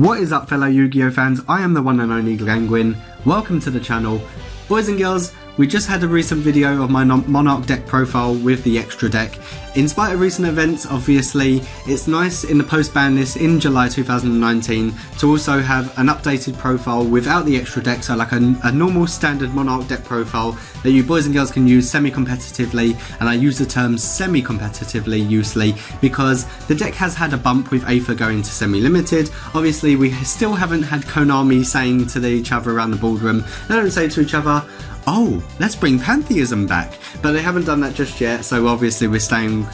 What is up, fellow Yu-Gi-Oh fans? I am the one and only Glenguin. Welcome to the channel. Boys and girls, we just had a recent video of my Monarch deck profile with the extra deck. In spite of recent events, obviously, it's nice in the post-ban list in July 2019 to also have an updated profile without the extra deck, so like a normal standard Monarch deck profile that you boys and girls can use semi-competitively, and I use the term semi-competitively loosely because the deck has had a bump with Aether going to semi-limited. Obviously, we still haven't had Konami saying to each other around the boardroom, they don't say to each other, oh, let's bring Pantheism back, but they haven't done that just yet, so obviously we're staying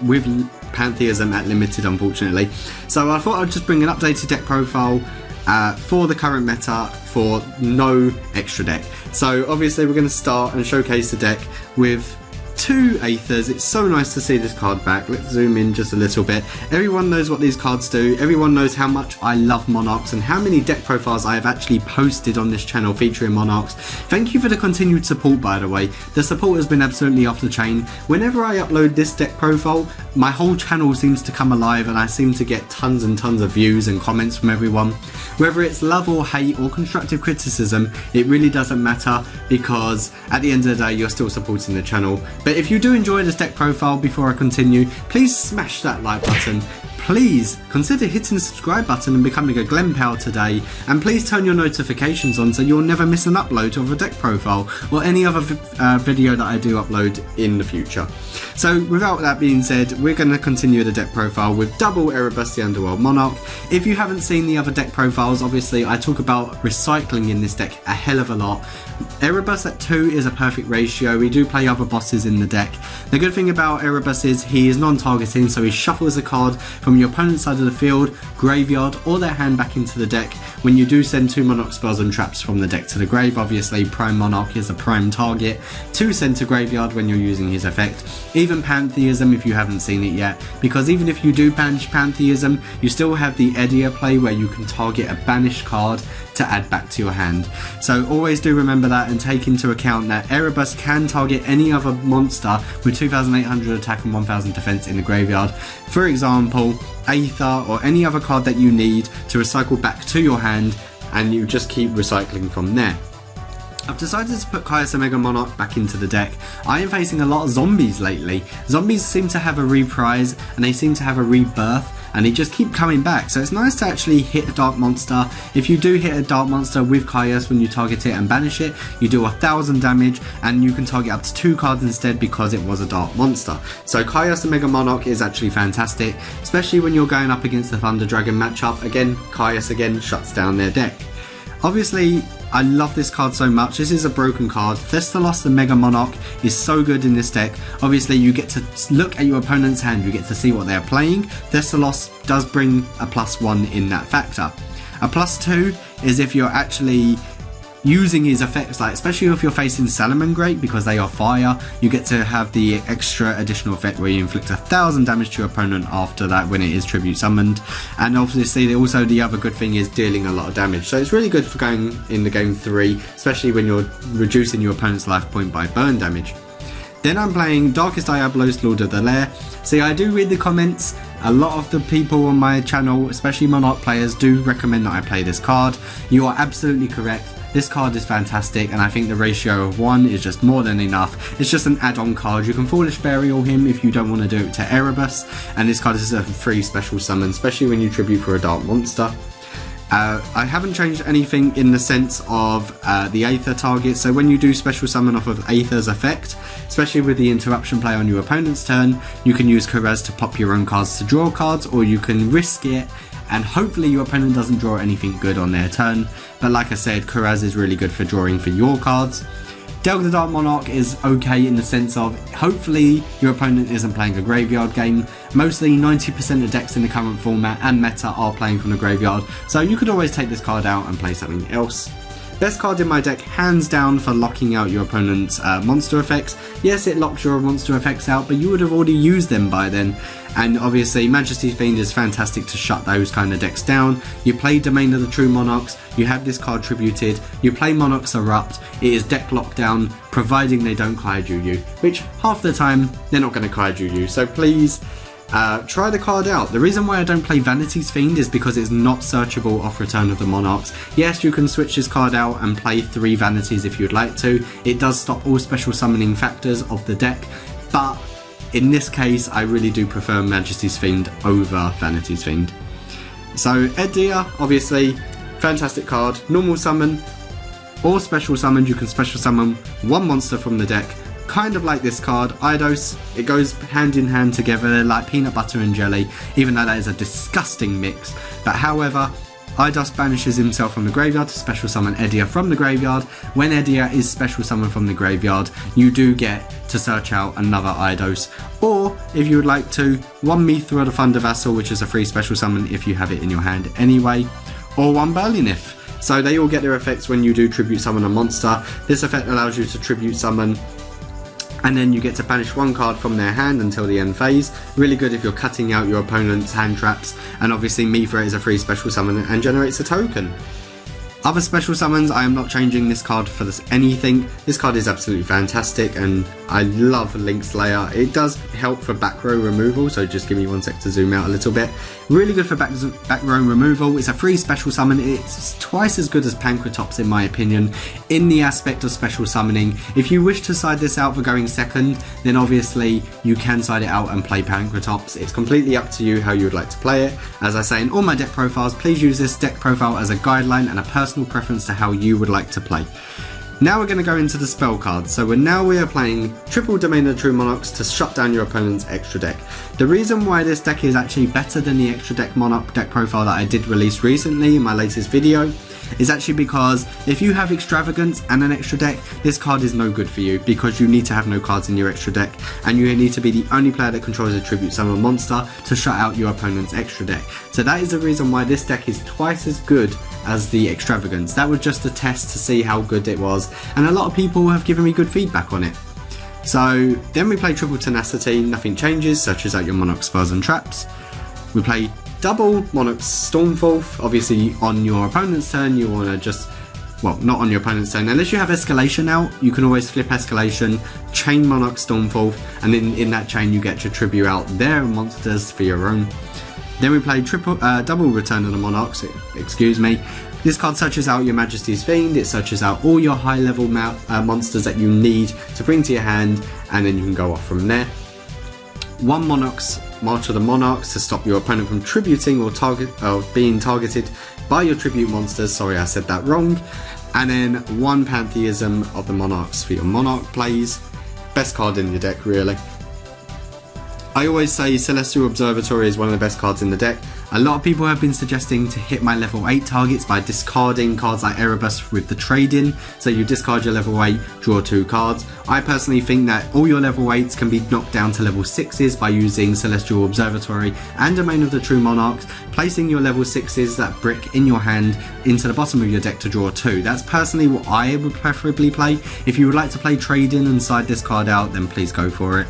with Pantheism at limited, unfortunately. So I thought I'd just bring an updated deck profile for the current meta for no extra deck. So obviously we're going to start and showcase the deck with two Aethers. It's so nice to see this card back. Let's zoom in just a little bit. Everyone knows what these cards do. Everyone knows how much I love Monarchs and how many deck profiles I have actually posted on this channel featuring Monarchs. Thank you for the continued support, by the way. The support has been absolutely off the chain. Whenever I upload this deck profile, my whole channel seems to come alive and I seem to get tons and tons of views and comments from everyone. Whether it's love or hate or constructive criticism, it really doesn't matter because at the end of the day, you're still supporting the channel. But if you do enjoy this deck profile, before I continue, please smash that like button. Please consider hitting the subscribe button and becoming a Glen pal today, and please turn your notifications on so you'll never miss an upload of a deck profile or any other video that I do upload in the future. So without that being said, we're going to continue the deck profile with double Erebus the Underworld Monarch. If you haven't seen the other deck profiles, obviously I talk about recycling in this deck a hell of a lot. Erebus at 2 is a perfect ratio. We do play other bosses in the deck. The good thing about Erebus is he is non-targeting, so he shuffles a card from your opponent's side of the field, graveyard, or their hand back into the deck when you do send 2 Monarch spells and traps from the deck to the grave. Obviously, Prime Monarch is a prime target to send to graveyard when you're using his effect. Even Pantheism if you haven't seen it yet, because even if you do banish Pantheism, you still have the Edia play where you can target a banished card to add back to your hand. So always do remember that and take into account that Erebus can target any other monster with 2800 attack and 1000 defense in the graveyard. For example, Aether or any other card that you need to recycle back to your hand, and you just keep recycling from there. I've decided to put Caius Omega Monarch back into the deck. I am facing a lot of zombies lately. Zombies seem to have a reprise and they seem to have a rebirth, and they just keep coming back, so it's nice to actually hit a dark monster. If you do hit a dark monster with Caius when you target it and banish it, you do 1000 damage and you can target up to 2 cards instead because it was a dark monster. So Caius Omega Monarch is actually fantastic, especially when you're going up against the Thunder Dragon matchup. Again, Caius again shuts down their deck. Obviously, I love this card so much. This is a broken card. Thestalos the Mega Monarch is so good in this deck. Obviously, you get to look at your opponent's hand. You get to see what they're playing. Thestalos does bring a +1 in that factor. A +2 is if you're actually using his effects, like especially if you're facing Salamangreat, because they are fire, you get to have the extra additional effect where you inflict 1000 damage to your opponent after that when it is tribute summoned. And obviously also the other good thing is dealing a lot of damage, so it's really good for going in the game 3, especially when you're reducing your opponent's life point by burn damage. Then I'm playing Darkest Diablos, Lord of the Lair. See, I do read the comments. A lot of the people on my channel, especially Monarch players, do recommend that I play this card. You are absolutely correct. This card is fantastic, and I think the ratio of 1 is just more than enough. It's just an add-on card. You can Foolish Burial him if you don't want to do it to Erebus, and this card is a free special summon, especially when you tribute for a dark monster. I haven't changed anything in the sense of the Aether target, so when you do special summon off of Aether's effect, especially with the interruption play on your opponent's turn, you can use Karaz to pop your own cards to draw cards, or you can risk it and hopefully your opponent doesn't draw anything good on their turn. But like I said, Karaz is really good for drawing for your cards. Delg the Dark Monarch is okay in the sense of hopefully your opponent isn't playing a graveyard game. Mostly 90% of decks in the current format and meta are playing from the graveyard, so you could always take this card out and play something else. Best card in my deck, hands down, for locking out your opponent's monster effects. Yes, it locks your monster effects out, but you would have already used them by then. And obviously, Majesty's Fiend is fantastic to shut those kind of decks down. You play Domain of the True Monarchs, you have this card tributed, you play Monarchs Erupt, it is deck lockdown, providing they don't Kaiju you, which half the time, they're not going to Kaiju you. So please, try the card out. The reason why I don't play Vanity's Fiend is because it's not searchable off Return of the Monarchs. Yes, you can switch this card out and play 3 Vanities if you'd like to. It does stop all special summoning factors of the deck, but in this case I really do prefer Majesty's Fiend over Vanity's Fiend. So Edea, obviously, fantastic card. Normal summon or special summoned, you can special summon 1 monster from the deck. Kind of like this card, Eidos. It goes hand in hand together. They're like peanut butter and jelly, even though that is a disgusting mix. But however, Eidos banishes himself from the graveyard to special summon Edea from the graveyard. When Edea is special summoned from the graveyard, you do get to search out another Eidos. Or, if you would like to, 1 Mithra the Thunder Vassal, which is a free special summon if you have it in your hand anyway. Or 1 Banlist. So they all get their effects when you do tribute summon a monster. This effect allows you to tribute summon, and then you get to banish 1 card from their hand until the end phase. Really good if you're cutting out your opponent's hand traps, and obviously Mithra is a free special summon and generates a token. Other special summons, I am not changing this card for anything. This card is absolutely fantastic, and I love Link Slayer. It does help for back row removal, so just give me 1 sec to zoom out a little bit. Really good for back row removal. It's a free special summon. It's twice as good as Pankratops in my opinion in the aspect of special summoning. If you wish to side this out for going second, then obviously you can side it out and play Pankratops. It's completely up to you how you would like to play it. As I say in all my deck profiles, please use this deck profile as a guideline and a personal preference to how you would like to play. Now we're going to go into the spell cards. So we are playing triple Domain of the True Monarchs to shut down your opponent's extra deck. The reason why this deck is actually better than the extra deck Monarch deck profile that I did release recently in my latest video is actually because if you have Extravagance and an extra deck, this card is no good for you because you need to have no cards in your extra deck, and you need to be the only player that controls a tribute summon monster to shut out your opponent's extra deck. So that is the reason why this deck is twice as good as the Extravagance. That was just a test to see how good it was, and a lot of people have given me good feedback on it. So then we play triple Tenacity, nothing changes, searches out your Monarch spells and traps. We play double Monarch Stormforth. Obviously on your opponent's turn you want to just, well, not on your opponent's turn, unless you have Escalation out, you can always flip Escalation, chain Monarch Stormforth, and then in that chain you get to tribute out their monsters for your own. Then we play double Return of the Monarchs, excuse me. This card searches out your Majesty's Fiend, it searches out all your high level monsters that you need to bring to your hand, and then you can go off from there. 1 Monarch's March of the Monarchs to stop your opponent from tributing or being targeted by your tribute monsters. Sorry, I said that wrong. And then 1 Pantheism of the Monarchs for your Monarch plays. Best card in your deck, really. I always say Celestial Observatory is one of the best cards in the deck. A lot of people have been suggesting to hit my level 8 targets by discarding cards like Erebus with the trade-in. So you discard your level 8, draw 2 cards. I personally think that all your level 8s can be knocked down to level 6s by using Celestial Observatory and Domain of the True Monarchs, placing your level 6s, that brick, in your hand into the bottom of your deck to draw 2. That's personally what I would preferably play. If you would like to play trade-in and side this card out, then please go for it.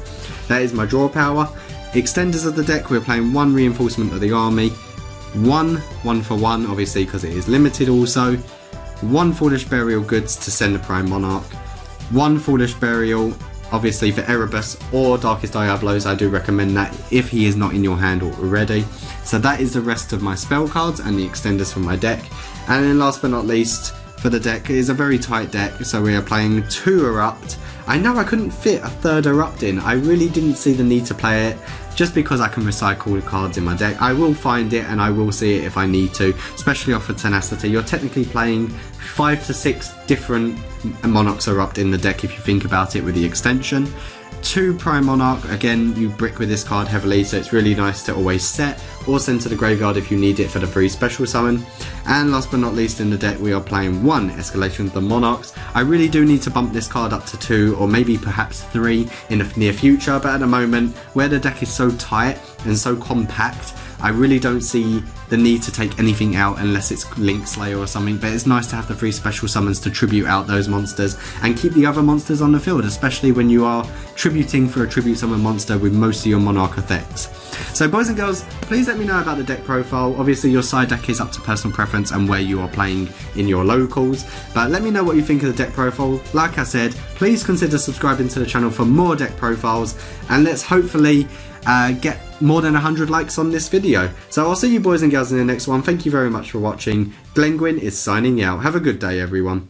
That is my draw power. Extenders of the deck, we're playing 1 Reinforcement of the Army, 1 for 1 obviously because it is limited also, 1 Foolish Burial Goods to send the Prime Monarch, 1 Foolish Burial obviously for Erebus or Darkest Diablos. I do recommend that if he is not in your hand already. So that is the rest of my spell cards and the extenders from my deck. And then last but not least for the deck, it is a very tight deck, so we are playing 2 Erupt. I know I couldn't fit a 3rd Erupt in, I really didn't see the need to play it, just because I can recycle the cards in my deck. I will find it and I will see it if I need to, especially off of Tenacity. You're technically playing 5 to 6 different Monarchs Erupt in the deck if you think about it with the extension. 2 Prime Monarch, again you brick with this card heavily, so it's really nice to always set or send to the graveyard if you need it for the free special summon. And last but not least in the deck we are playing 1 Escalation of the Monarchs. I really do need to bump this card up to 2 or maybe perhaps 3 in the near future, but at the moment where the deck is so tight and so compact, I really don't see the need to take anything out unless it's Link Slayer or something, but it's nice to have the 3 special summons to tribute out those monsters and keep the other monsters on the field, especially when you are tributing for a tribute summon monster with most of your Monarch effects. So boys and girls, please let me know about the deck profile. Obviously your side deck is up to personal preference and where you are playing in your locals, but let me know what you think of the deck profile. Like I said, please consider subscribing to the channel for more deck profiles, and let's hopefully get more than 100 likes on this video. So I'll see you boys and girls in the next one. Thank you very much for watching. Glengwin is signing out. Have a good day everyone.